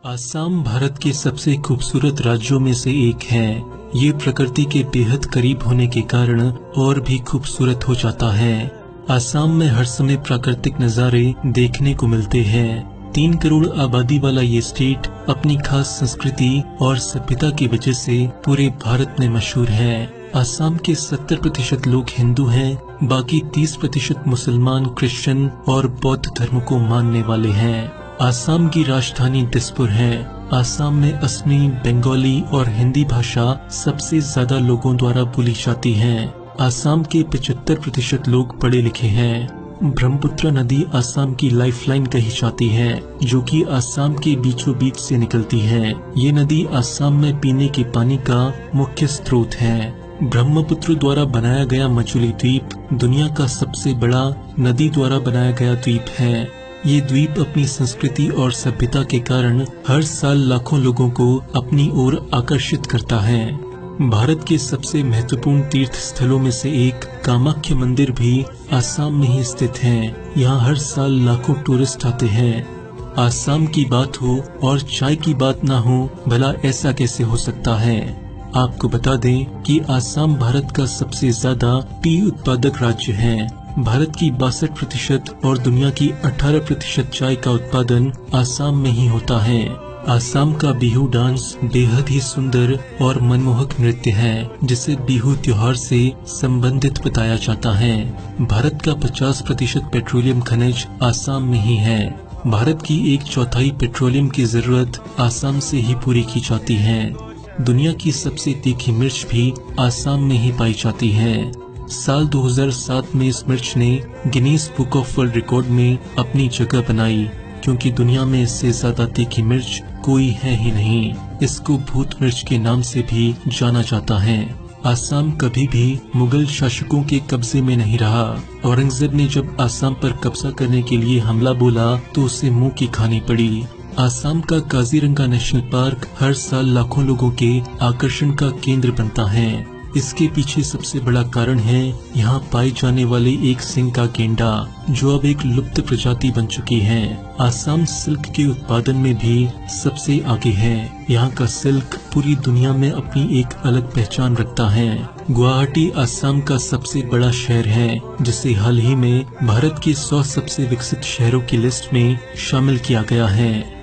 आसाम भारत के सबसे खूबसूरत राज्यों में से एक है। ये प्रकृति के बेहद करीब होने के कारण और भी खूबसूरत हो जाता है। आसाम में हर समय प्राकृतिक नज़ारे देखने को मिलते हैं। 3 करोड़ आबादी वाला ये स्टेट अपनी खास संस्कृति और सभ्यता की वजह से पूरे भारत में मशहूर है। आसाम के 70% लोग हिंदू हैं, बाकी 30% मुसलमान, क्रिश्चियन और बौद्ध धर्म को मानने वाले हैं। आसाम की राजधानी दिसपुर है। आसाम में असमी, बंगाली और हिंदी भाषा सबसे ज्यादा लोगों द्वारा बोली जाती है। आसाम के 75% लोग पढ़े लिखे हैं। ब्रह्मपुत्र नदी आसाम की लाइफलाइन कही जाती है, जो कि आसाम के बीचों बीच से निकलती है। ये नदी आसाम में पीने के पानी का मुख्य स्रोत है। ब्रह्मपुत्र द्वारा बनाया गया मजुली द्वीप दुनिया का सबसे बड़ा नदी द्वारा बनाया गया द्वीप है। ये द्वीप अपनी संस्कृति और सभ्यता के कारण हर साल लाखों लोगों को अपनी ओर आकर्षित करता है। भारत के सबसे महत्वपूर्ण तीर्थ स्थलों में से एक कामाख्या मंदिर भी आसाम में ही स्थित है। यहाँ हर साल लाखों टूरिस्ट आते हैं। आसाम की बात हो और चाय की बात ना हो, भला ऐसा कैसे हो सकता है। आपको बता दें कि आसाम भारत का सबसे ज्यादा टी उत्पादक राज्य है। भारत की 62% और दुनिया की 18% चाय का उत्पादन आसाम में ही होता है। आसाम का बिहू डांस बेहद ही सुंदर और मनमोहक नृत्य है, जिसे बिहू त्योहार से संबंधित बताया जाता है। भारत का 50% पेट्रोलियम खनिज आसाम में ही है। भारत की 1/4 पेट्रोलियम की जरूरत आसाम से ही पूरी की जाती है। दुनिया की सबसे तीखी मिर्च भी आसाम में ही पाई जाती है। साल 2007 में इस मिर्च ने Guinness book of world record में अपनी जगह बनाई, क्योंकि दुनिया में इससे ज्यादा तीखी मिर्च कोई है ही नहीं। इसको भूत मिर्च के नाम से भी जाना जाता है। आसाम कभी भी मुगल शासकों के कब्जे में नहीं रहा। औरंगजेब ने जब आसाम पर कब्जा करने के लिए हमला बोला तो उसे मुंह की खानी पड़ी। आसाम का काजीरंगा नेशनल पार्क हर साल लाखों लोगों के आकर्षण का केंद्र बनता है। इसके पीछे सबसे बड़ा कारण है यहाँ पाए जाने वाले एक सिंह का गेंडा, जो अब एक लुप्त प्रजाति बन चुकी है। आसाम सिल्क के उत्पादन में भी सबसे आगे है। यहाँ का सिल्क पूरी दुनिया में अपनी एक अलग पहचान रखता है। गुवाहाटी आसाम का सबसे बड़ा शहर है, जिसे हाल ही में भारत के 100 सबसे विकसित शहरों की लिस्ट में शामिल किया गया है।